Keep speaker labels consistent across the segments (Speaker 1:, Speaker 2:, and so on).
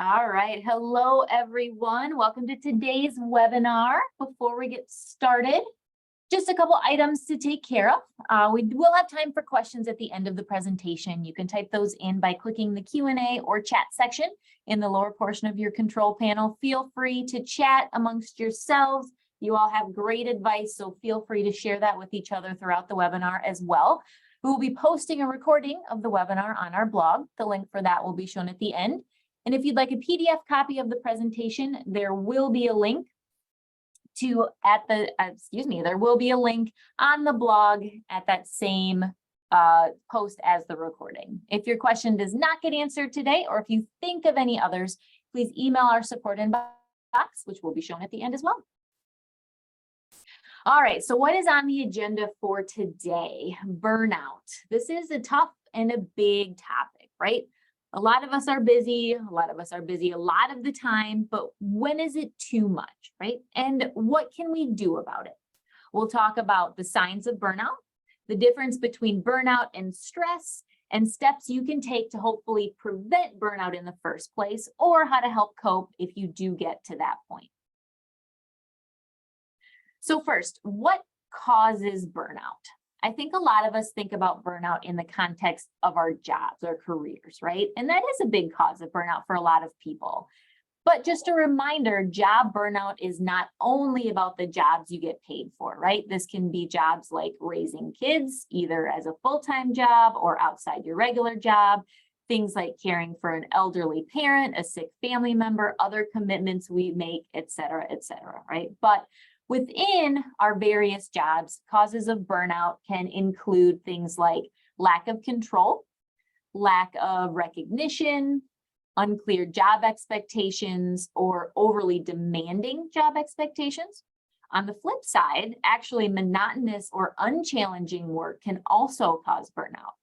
Speaker 1: All right. Hello, everyone. Welcome to today's webinar. Before we get started, just a couple items to take care of. We will have time for questions at the end of the presentation. You can type those in by clicking the Q&A or chat section in the lower portion of your control panel. Feel free to chat amongst yourselves. You all have great advice, so feel free to share that with each other throughout the webinar as well. We will be posting a recording of the webinar on our blog. The link for that will be shown at the end. And if you'd like a PDF copy of the presentation, there will be a link there will be a link on the blog at that same post as the recording. If your question does not get answered today, or if you think of any others, please email our support inbox, which will be shown at the end as well. All right, so what is on the agenda for today? Burnout. This is a tough and a big topic, right? A lot of us are busy, a lot of the time, but when is it too much, right? And what can we do about it? We'll talk about the signs of burnout, the difference between burnout and stress, and steps you can take to hopefully prevent burnout in the first place, or how to help cope if you do get to that point. So first, what causes burnout? I think a lot of us think about burnout in the context of our jobs or careers, right? And that is a big cause of burnout for a lot of people. But just a reminder, job burnout is not only about the jobs you get paid for, right? This can be jobs like raising kids, either as a full-time job or outside your regular job, things like caring for an elderly parent, a sick family member, other commitments we make, et cetera, right? But within our various jobs, causes of burnout can include things like lack of control, lack of recognition, unclear job expectations, or overly demanding job expectations. On the flip side, actually monotonous or unchallenging work can also cause burnout,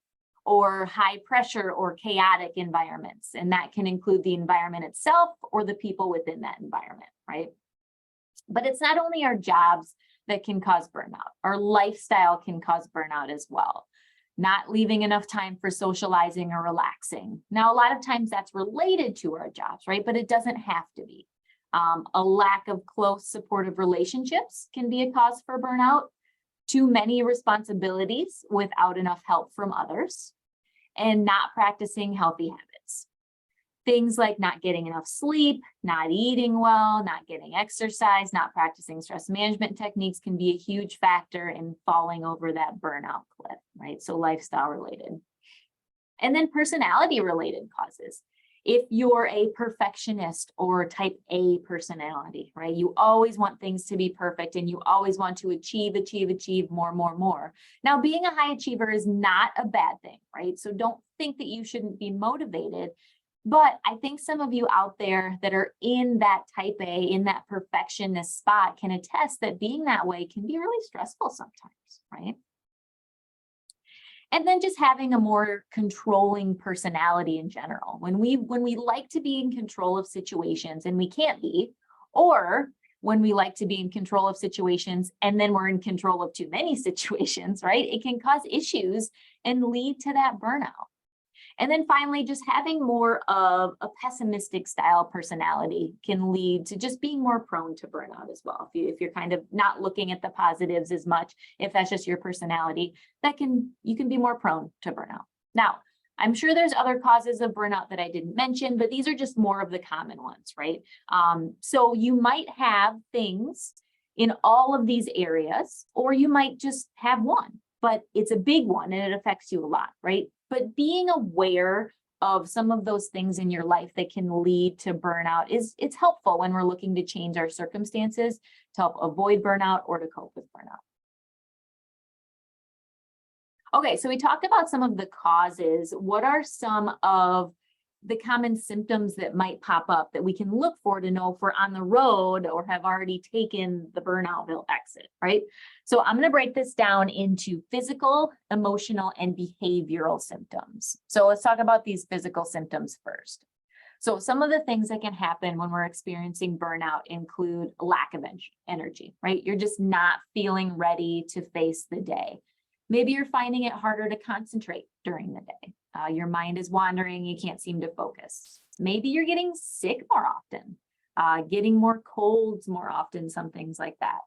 Speaker 1: or high pressure or chaotic environments. And that can include the environment itself or the people within that environment, right? But it's not only our jobs that can cause burnout. Our lifestyle can cause burnout as well. Not leaving enough time for socializing or relaxing. Now, a lot of times that's related to our jobs, right? But it doesn't have to be. A lack of close supportive relationships can be a cause for burnout. Too many responsibilities without enough help from others. And not practicing healthy habits. Things like not getting enough sleep, not eating well, not getting exercise, not practicing stress management techniques can be a huge factor in falling over that burnout cliff, right? So lifestyle related. And then personality related causes. If you're a perfectionist or type A personality, right? You always want things to be perfect and you always want to achieve more. Now, being a high achiever is not a bad thing, right? So don't think that you shouldn't be motivated. But I think some of you out there that are in that type A, in that perfectionist spot, can attest that being that way can be really stressful sometimes, right? And then just having a more controlling personality in general. When we like to be in control of situations and we can't be, or when we like to be in control of situations and then we're in control of too many situations, right? It can cause issues and lead to that burnout. And then finally, just having more of a pessimistic style personality can lead to just being more prone to burnout as well. If you're kind of not looking at the positives as much, if that's just your personality, you can be more prone to burnout. Now, I'm sure there's other causes of burnout that I didn't mention, but these are just more of the common ones, right? So you might have things in all of these areas, or you might just have one, but it's a big one and it affects you a lot, right? But being aware of some of those things in your life that can lead to burnout it's helpful when we're looking to change our circumstances to help avoid burnout or to cope with burnout. Okay, so we talked about some of the causes. What are some of the common symptoms that might pop up that we can look for to know if we're on the road or have already taken the Burnoutville exit, right? So I'm going to break this down into physical, emotional, and behavioral symptoms. So let's talk about these physical symptoms first. So some of the things that can happen when we're experiencing burnout include lack of energy, right? You're just not feeling ready to face the day. Maybe you're finding it harder to concentrate during the day. Your mind is wandering, you can't seem to focus. Maybe you're getting sick more often, getting more colds more often, some things like that.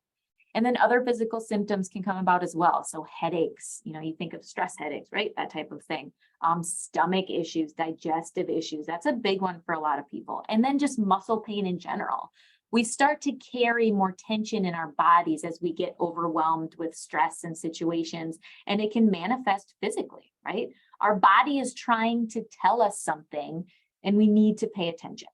Speaker 1: And then other physical symptoms can come about as well. So headaches, you think of stress headaches, right? That type of thing. Stomach issues, digestive issues. That's a big one for a lot of people. And then just muscle pain in general. We start to carry more tension in our bodies as we get overwhelmed with stress and situations, and it can manifest physically, right? Our body is trying to tell us something, and we need to pay attention.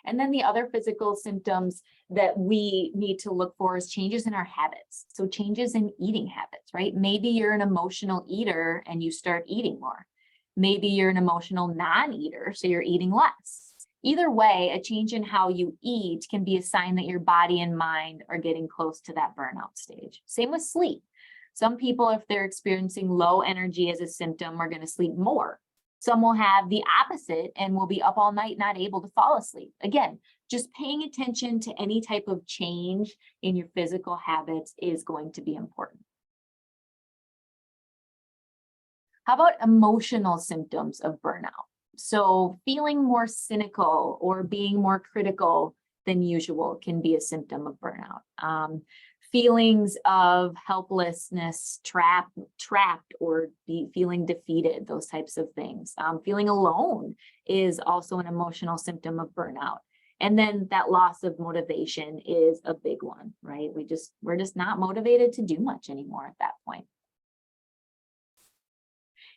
Speaker 1: And then the other physical symptoms that we need to look for is changes in our habits. So changes in eating habits, right? Maybe you're an emotional eater and you start eating more. Maybe you're an emotional non-eater, so you're eating less. Either way, a change in how you eat can be a sign that your body and mind are getting close to that burnout stage. Same with sleep. Some people, if they're experiencing low energy as a symptom, are going to sleep more. Some will have the opposite and will be up all night, not able to fall asleep. Again, just paying attention to any type of change in your physical habits is going to be important. How about emotional symptoms of burnout? So feeling more cynical or being more critical than usual can be a symptom of burnout. Feelings of helplessness, trapped, or feeling defeated, those types of things. Feeling alone is also an emotional symptom of burnout. And then that loss of motivation is a big one, right? We're just not motivated to do much anymore at that point.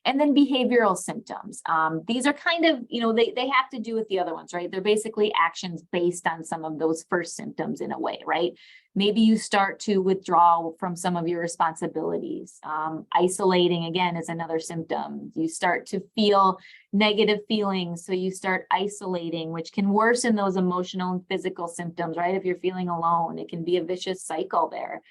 Speaker 1: And then behavioral symptoms. These are kind of, they have to do with the other ones, right? They're basically actions based on some of those first symptoms in a way, right? Maybe you start to withdraw from some of your responsibilities. Isolating, again, is another symptom. You start to feel negative feelings, so you start isolating, which can worsen those emotional and physical symptoms, right? If you're feeling alone, it can be a vicious cycle there.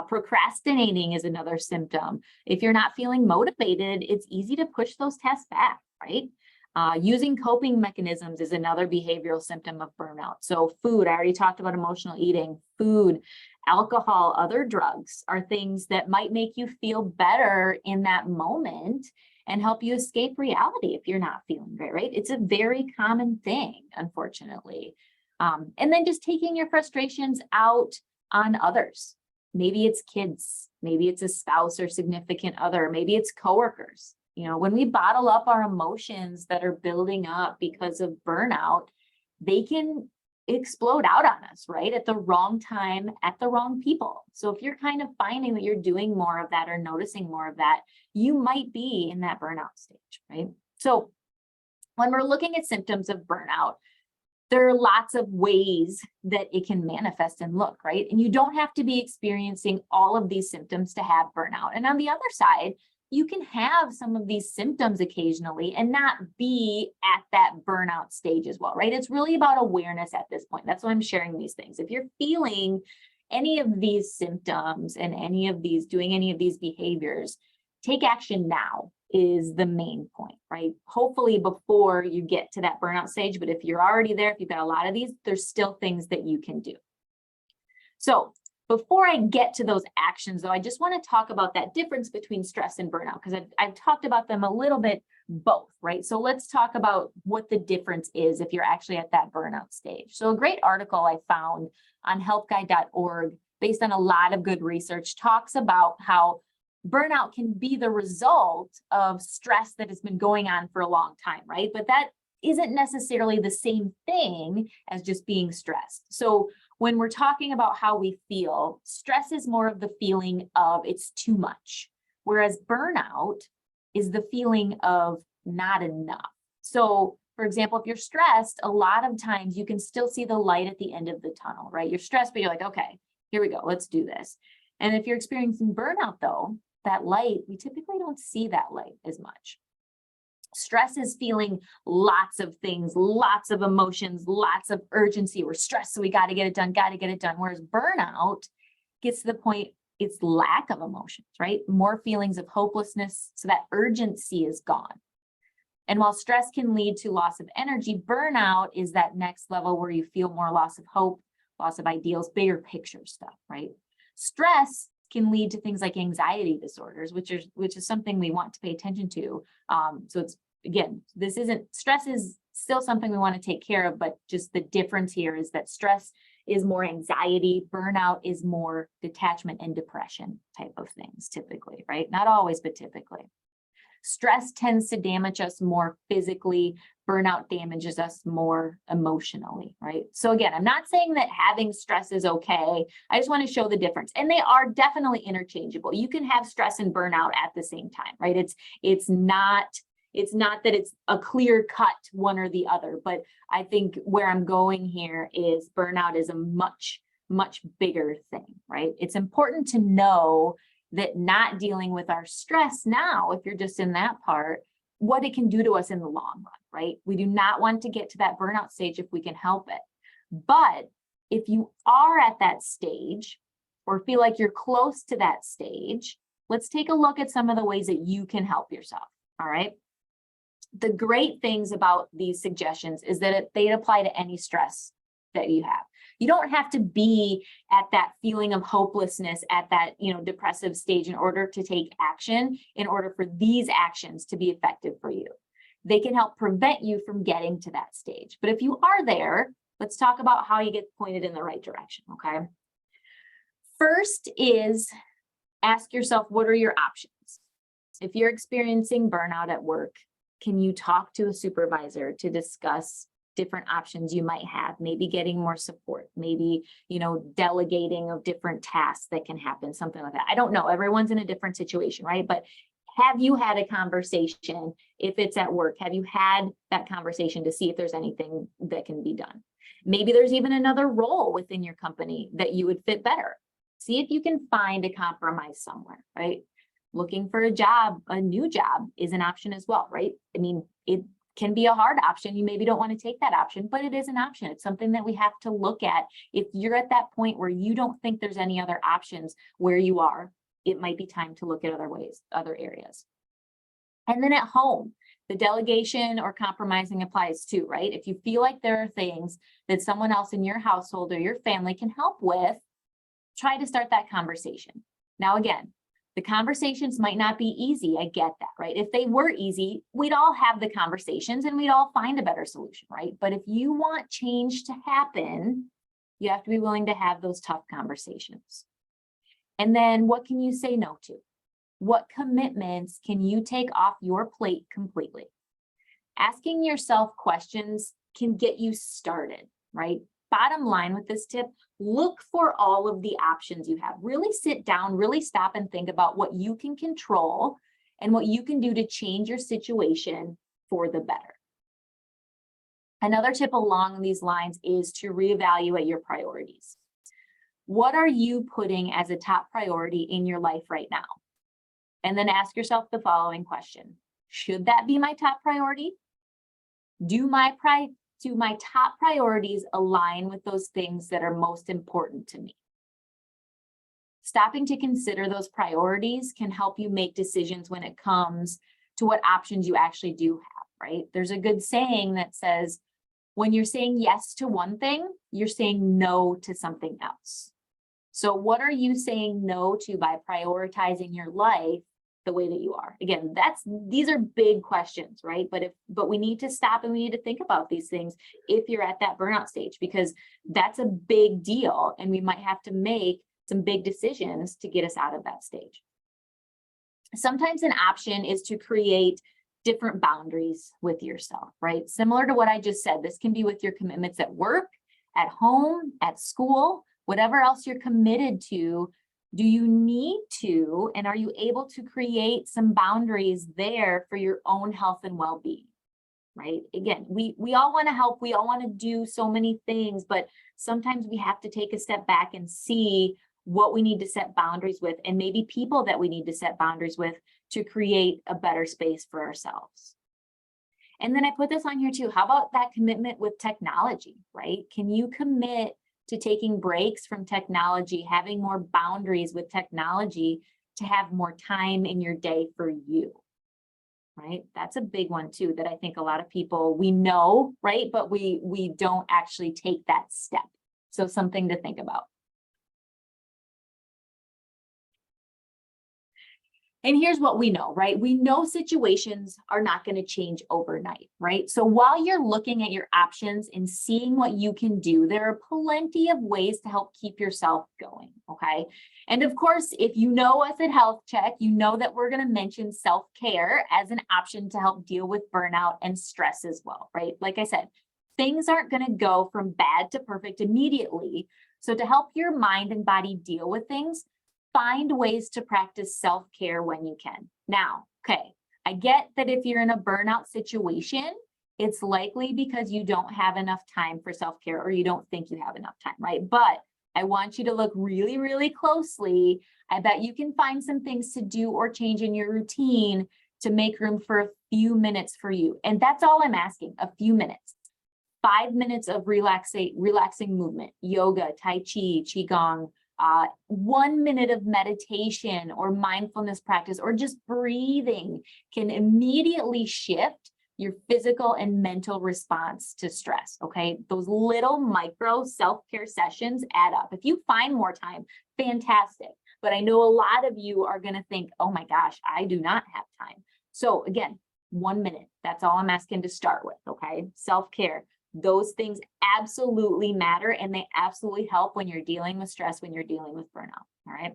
Speaker 1: Procrastinating is another symptom. If you're not feeling motivated, it's easy to push those tasks back, right? Using coping mechanisms is another behavioral symptom of burnout. So food, I already talked about emotional eating, food, alcohol, other drugs are things that might make you feel better in that moment and help you escape reality if you're not feeling great, right? It's a very common thing, unfortunately. And then just taking your frustrations out on others. Maybe it's kids, maybe it's a spouse or significant other, maybe it's coworkers. When we bottle up our emotions that are building up because of burnout, they can explode out on us, right? At the wrong time, at the wrong people. So if you're kind of finding that you're doing more of that or noticing more of that, you might be in that burnout stage, right? So when we're looking at symptoms of burnout, there are lots of ways that it can manifest and look, right? And you don't have to be experiencing all of these symptoms to have burnout. And on the other side, you can have some of these symptoms occasionally and not be at that burnout stage as well, right? It's really about awareness at this point. That's why I'm sharing these things. If you're feeling any of these symptoms and doing any of these behaviors, take action now is the main point, right? Hopefully before you get to that burnout stage, but if you're already there, if you've got a lot of these, there's still things that you can do. So before I get to those actions though, I just want to talk about that difference between stress and burnout, because I've talked about them a little bit both, right? So let's talk about what the difference is if you're actually at that burnout stage. So a great article I found on helpguide.org based on a lot of good research talks about how burnout can be the result of stress that has been going on for a long time, right? But that isn't necessarily the same thing as just being stressed. So when we're talking about how we feel, stress is more of the feeling of it's too much, whereas burnout is the feeling of not enough. So for example, if you're stressed, a lot of times you can still see the light at the end of the tunnel, right? You're stressed, but you're like, okay, here we go, let's do this. And if you're experiencing burnout though, that light, we typically don't see that light as much. Stress is feeling lots of things, lots of emotions, lots of urgency. We're stressed, so we got to get it done, got to get it done. Whereas burnout gets to the point, it's lack of emotions, right? More feelings of hopelessness, so that urgency is gone. And while stress can lead to loss of energy, burnout is that next level where you feel more loss of hope, loss of ideals, bigger picture stuff, right? Stress can lead to things like anxiety disorders, which is something we want to pay attention to. So it's, again, stress is still something we want to take care of, but just the difference here is that stress is more anxiety, burnout is more detachment and depression type of things typically, right? Not always, but typically. Stress tends to damage us more physically. Burnout damages us more emotionally, right? So again, I'm not saying that having stress is okay. I just want to show the difference. And they are definitely interchangeable. You can have stress and burnout at the same time, right? It's not that it's a clear cut one or the other, but I think where I'm going here is burnout is a much, much bigger thing, right? It's important to know that not dealing with our stress now, if you're just in that part, what it can do to us in the long run, right? We do not want to get to that burnout stage if we can help it. But if you are at that stage or feel like you're close to that stage, let's take a look at some of the ways that you can help yourself, all right? The great things about these suggestions is that they apply to any stress that you have. You don't have to be at that feeling of hopelessness at that, depressive stage in order to take action, in order for these actions to be effective for you. They can help prevent you from getting to that stage. But if you are there, let's talk about how you get pointed in the right direction, okay? First is ask yourself, what are your options? If you're experiencing burnout at work, can you talk to a supervisor to discuss different options you might have, maybe getting more support, maybe, delegating of different tasks that can happen, something like that. I don't know, everyone's in a different situation, right? But have you had a conversation, if it's at work, have you had that conversation to see if there's anything that can be done? Maybe there's even another role within your company that you would fit better. See if you can find a compromise somewhere, right? Looking for a job, a new job is an option as well, right? I mean, it can be a hard option. You maybe don't want to take that option, but it is an option. It's something that we have to look at. If you're at that point where you don't think there's any other options where you are, it might be time to look at other ways, other areas. And then at home, the delegation or compromising applies too, right? If you feel like there are things that someone else in your household or your family can help with, try to start that conversation. Now, again, the conversations might not be easy. I get that, right? If they were easy, we'd all have the conversations and we'd all find a better solution, right? But if you want change to happen, you have to be willing to have those tough conversations. And then what can you say no to? What commitments can you take off your plate completely? Asking yourself questions can get you started, right? Bottom line with this tip, look for all of the options you have. Really sit down, really stop and think about what you can control and what you can do to change your situation for the better. Another tip along these lines is to reevaluate your priorities. What are you putting as a top priority in your life right now? And then ask yourself the following question. Should that be my top priority? Do my top priorities align with those things that are most important to me? Stopping to consider those priorities can help you make decisions when it comes to what options you actually do have, right? There's a good saying that says, when you're saying yes to one thing, you're saying no to something else. So what are you saying no to by prioritizing your life the way that you are? Again, these are big questions, right? But we need to stop and we need to think about these things if you're at that burnout stage, because that's a big deal and we might have to make some big decisions to get us out of that stage. Sometimes an option is to create different boundaries with yourself, right? Similar to what I just said, this can be with your commitments at work, at home, at school, whatever else you're committed to. Do you need to, and are you able to create some boundaries there for your own health and well-being, right? Again, we all want to help. We all want to do so many things, but sometimes we have to take a step back and see what we need to set boundaries with, and maybe people that we need to set boundaries with to create a better space for ourselves. And then I put this on here too. How about that commitment with technology, right? Can you commit to taking breaks from technology, having more boundaries with technology to have more time in your day for you, right? That's a big one too, that I think a lot of people, we know, right? But we don't actually take that step. So something to think about. And here's what we know, right? We know situations are not going to change overnight, right? So while you're looking at your options and seeing what you can do, there are plenty of ways to help keep yourself going, okay? And of course, if you know us at Health Check, you know that we're going to mention self-care as an option to help deal with burnout and stress as well, right? Like I said, things aren't going to go from bad to perfect immediately. So to help your mind and body deal with things, find ways to practice self-care when you can. Now, okay, I get that if you're in a burnout situation, it's likely because you don't have enough time for self-care or you don't think you have enough time, right? But I want you to look really, really closely. I bet you can find some things to do or change in your routine to make room for a few minutes for you. And that's all I'm asking, a few minutes. 5 minutes of relaxing movement, yoga, tai chi, qigong, 1 minute of meditation or mindfulness practice or just breathing can immediately shift your physical and mental response to stress, okay? Those little micro self-care sessions add up. If you find more time, fantastic. But I know a lot of you are gonna think, oh my gosh, I do not have time. So again, 1 minute, that's all I'm asking to start with, okay? Self-care. Those things absolutely matter and they absolutely help when you're dealing with stress, when you're dealing with burnout, all right?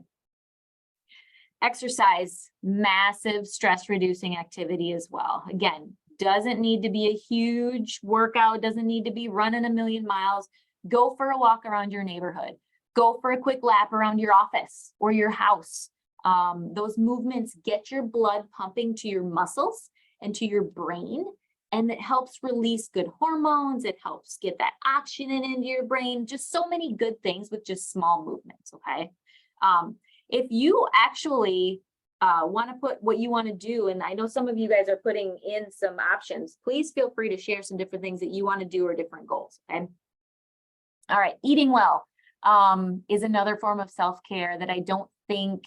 Speaker 1: Exercise, massive stress reducing activity as well. Again, doesn't need to be a huge workout, doesn't need to be running a million miles. Go for a walk around your neighborhood. Go for a quick lap around your office or your house. Those movements get your blood pumping to your muscles and to your brain. And it helps release good hormones. It helps get that oxygen into your brain. Just so many good things with just small movements, okay? If you actually want to put what you want to do, and I know some of you guys are putting in some options, please feel free to share some different things that you want to do or different goals, okay? All right, eating well is another form of self-care that I don't think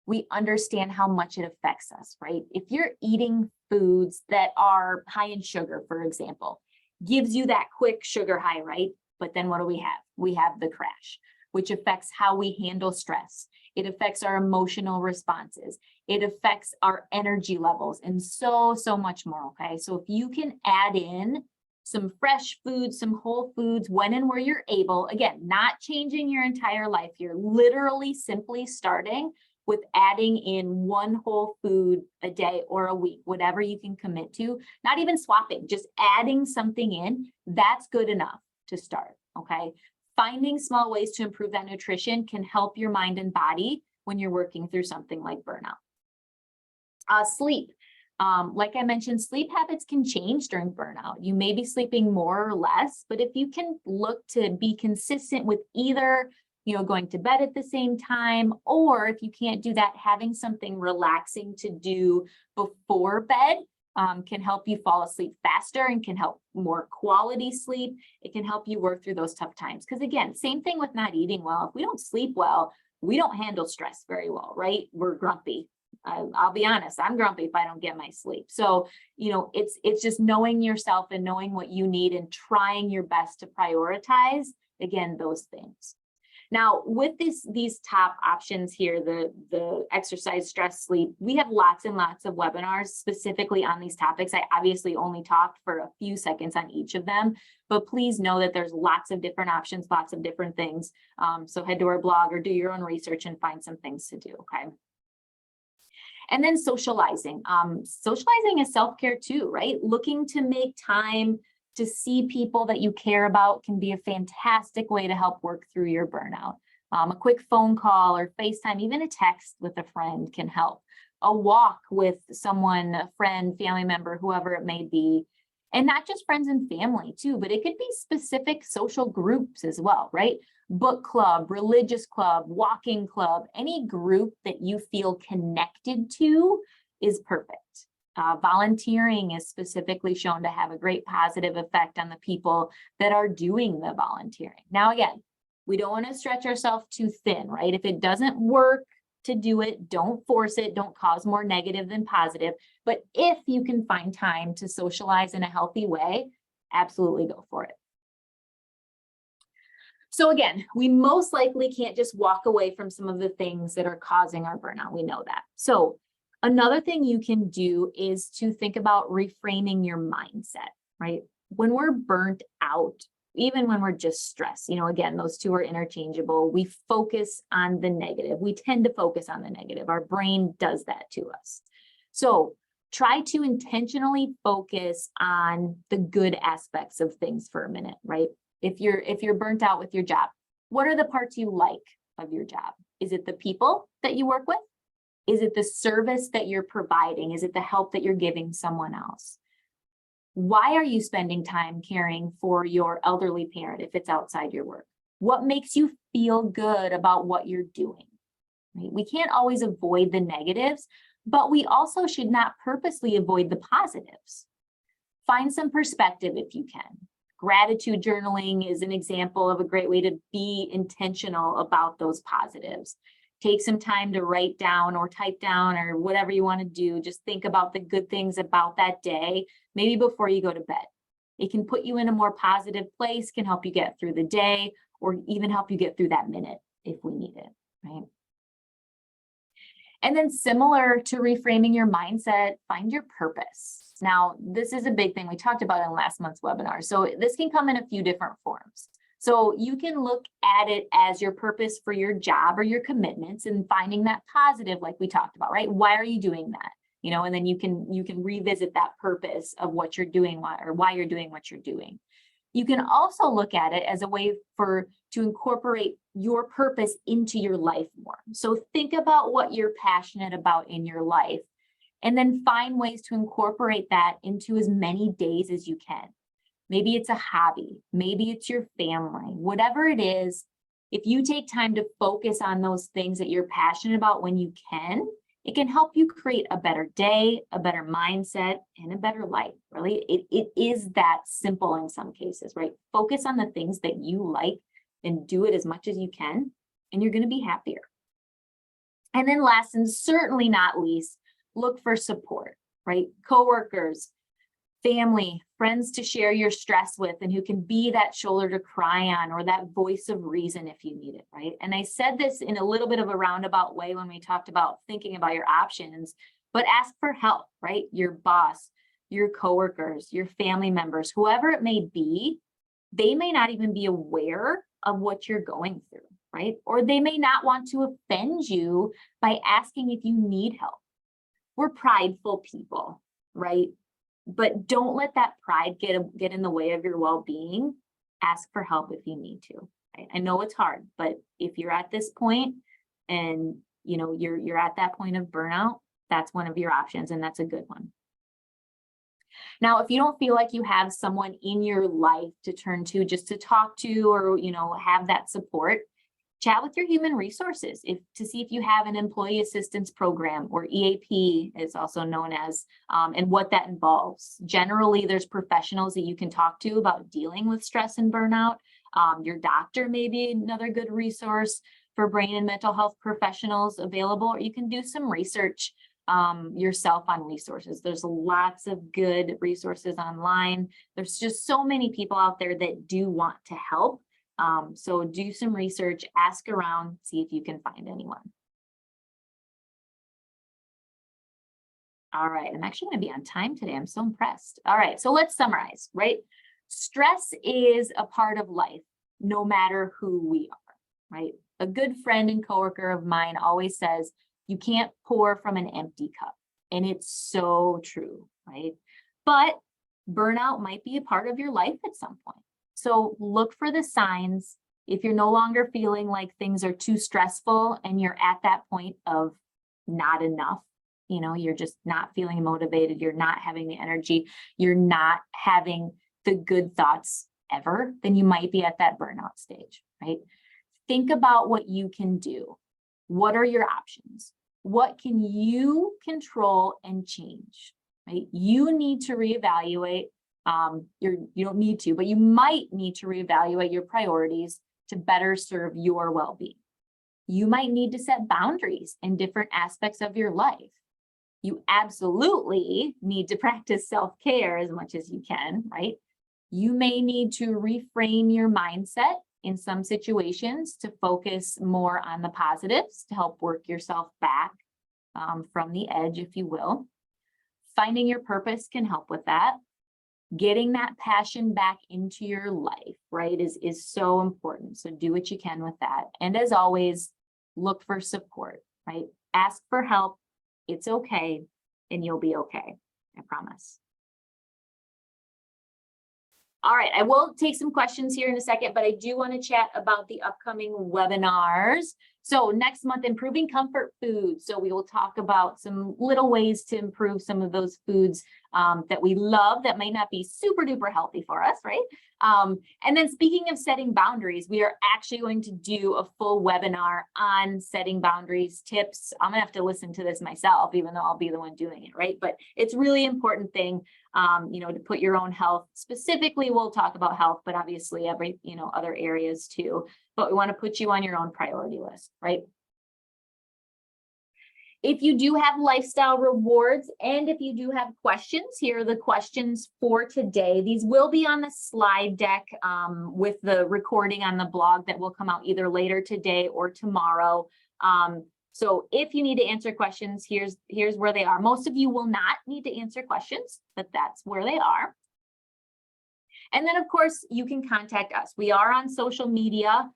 Speaker 1: we understand how much it affects us, right? If you're eating foods that are high in sugar, for example, gives you that quick sugar high, right? But then what do we have? We have the crash, which affects how we handle stress. It affects our emotional responses. It affects our energy levels and so much more, okay? So if you can add in some fresh foods, some whole foods, when and where you're able, again, not changing your entire life here, literally simply starting with adding in one whole food a day or a week, whatever you can commit to, not even swapping, just adding something in, that's good enough to start, okay? Finding small ways to improve that nutrition can help your mind and body when you're working through something like burnout. Sleep. Like I mentioned, sleep habits can change during burnout. You may be sleeping more or less, but if you can look to be consistent with either going to bed at the same time, or if you can't do that, having something relaxing to do before bed can help you fall asleep faster and can help more quality sleep. It can help you work through those tough times. Because again, same thing with not eating well. If we don't sleep well, we don't handle stress very well, right? We're grumpy. I'll be honest, I'm grumpy if I don't get my sleep. So, it's just knowing yourself and knowing what you need and trying your best to prioritize, again, those things. Now, with these top options here, the exercise, stress, sleep, we have lots and lots of webinars specifically on these topics. I obviously only talked for a few seconds on each of them, but please know that there's lots of different options, lots of different things. So head to our blog or do your own research and find some things to do, okay? And then socializing. Socializing is self-care too, right? Looking to make time to see people that you care about can be a fantastic way to help work through your burnout. A quick phone call or FaceTime, even a text with a friend can help. A walk with someone, a friend, family member, whoever it may be. And not just friends and family too, but it could be specific social groups as well, right? Book club, religious club, walking club, any group that you feel connected to is perfect. Volunteering is specifically shown to have a great positive effect on the people that are doing the volunteering. Now, again, we don't want to stretch ourselves too thin, right? If it doesn't work to do it, don't force it, don't cause more negative than positive. But if you can find time to socialize in a healthy way, absolutely go for it. So again, we most likely can't just walk away from some of the things that are causing our burnout. We know that. So Another thing you can do is to think about reframing your mindset, right? When we're burnt out, even when we're just stressed, again, those two are interchangeable. We focus on the negative. We tend to focus on the negative. Our brain does that to us. So try to intentionally focus on the good aspects of things for a minute, right? If you're burnt out with your job, what are the parts you like of your job? Is it the people that you work with? Is it the service that you're providing? Is it the help that you're giving someone else? Why are you spending time caring for your elderly parent if it's outside your work? What makes you feel good about what you're doing? Right? We can't always avoid the negatives, but we also should not purposely avoid the positives. Find some perspective if you can. Gratitude journaling is an example of a great way to be intentional about those positives. Take some time to write down or type down or whatever you want to do. Just think about the good things about that day, maybe before you go to bed. It can put you in a more positive place, can help you get through the day, or even help you get through that minute if we need it, right? And then similar to reframing your mindset, find your purpose. Now, this is a big thing we talked about in last month's webinar. So this can come in a few different forms. So you can look at it as your purpose for your job or your commitments and finding that positive, like we talked about, right? Why are you doing that? And then you can revisit that purpose of what you're doing or why you're doing what you're doing. You can also look at it as a way to incorporate your purpose into your life more. So think about what you're passionate about in your life, and then find ways to incorporate that into as many days as you can. Maybe it's a hobby, maybe it's your family, whatever it is. If you take time to focus on those things that you're passionate about when you can, it can help you create a better day, a better mindset, and a better life. Really, it is that simple in some cases, right? Focus on the things that you like and do it as much as you can, and you're going to be happier. And then last and certainly not least, look for support, right? Coworkers, family, friends to share your stress with and who can be that shoulder to cry on or that voice of reason if you need it, right? And I said this in a little bit of a roundabout way when we talked about thinking about your options, but ask for help, right? Your boss, your coworkers, your family members, whoever it may be, they may not even be aware of what you're going through, right? Or they may not want to offend you by asking if you need help. We're prideful people, right? But don't let that pride get in the way of your well-being. Ask for help if you need to. Right? I know it's hard, but if you're at this point and you're at that point of burnout, that's one of your options, and that's a good one. Now, if you don't feel like you have someone in your life to turn to just to talk to or have that support, chat with your human resources to see if you have an employee assistance program, or EAP is also known as, and what that involves. Generally, there's professionals that you can talk to about dealing with stress and burnout. Your doctor may be another good resource for brain and mental health professionals available, or you can do some research yourself on resources. There's lots of good resources online. There's just so many people out there that do want to help. So do some research, ask around, see if you can find anyone. All right, I'm actually going to be on time today. I'm so impressed. All right, so let's summarize, right? Stress is a part of life, no matter who we are, right? A good friend and coworker of mine always says, you can't pour from an empty cup. And it's so true, right? But burnout might be a part of your life at some point. So look for the signs. If you're no longer feeling like things are too stressful and you're at that point of not enough, you're just not feeling motivated, you're not having the energy, you're not having the good thoughts ever, then you might be at that burnout stage, right? Think about what you can do. What are your options? What can you control and change, right? You need to reevaluate. You don't need to, but you might need to reevaluate your priorities to better serve your well-being. You might need to set boundaries in different aspects of your life. You absolutely need to practice self-care as much as you can, right? You may need to reframe your mindset in some situations to focus more on the positives to help work yourself back from the edge, if you will. Finding your purpose can help with that. Getting that passion back into your life, right, is so important. So do what you can with that. And as always, look for support, right? Ask for help. It's okay, and you'll be okay. I promise. All right, I will take some questions here in a second, but I do want to chat about the upcoming webinars. So next month, improving comfort foods. So we will talk about some little ways to improve some of those foods that we love that might not be super duper healthy for us, right? And then speaking of setting boundaries, we are actually going to do a full webinar on setting boundaries tips. I'm gonna have to listen to this myself, even though I'll be the one doing it, right? But it's a really important thing, to put your own health. Specifically, we'll talk about health, but obviously every, other areas too. But we want to put you on your own priority list, right? If you do have lifestyle rewards and if you do have questions, here are the questions for today. These will be on the slide deck with the recording on the blog that will come out either later today or tomorrow. So if you need to answer questions, here's where they are. Most of you will not need to answer questions, but that's where they are. And then, of course, you can contact us. We are on social media,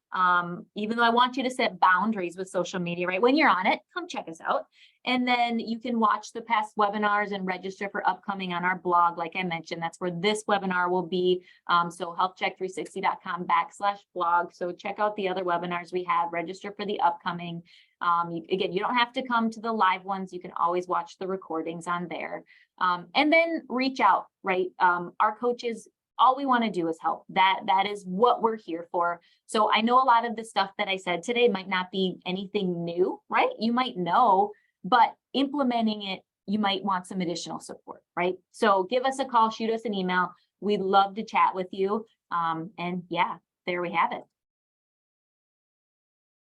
Speaker 1: even though I want you to set boundaries with social media, right? When you're on it, come check us out. And then you can watch the past webinars and register for upcoming on our blog. Like I mentioned, that's where this webinar will be. So healthcheck360.com/blog. So check out the other webinars we have, register for the upcoming. Again, you don't have to come to the live ones. You can always watch the recordings on there. And then reach out, right? Our coaches, all we want to do is help. That is what we're here for. So I know a lot of the stuff that I said today might not be anything new, right? You might know, but implementing it, you might want some additional support, right? So give us a call, shoot us an email. We'd love to chat with you. And yeah, there we have it.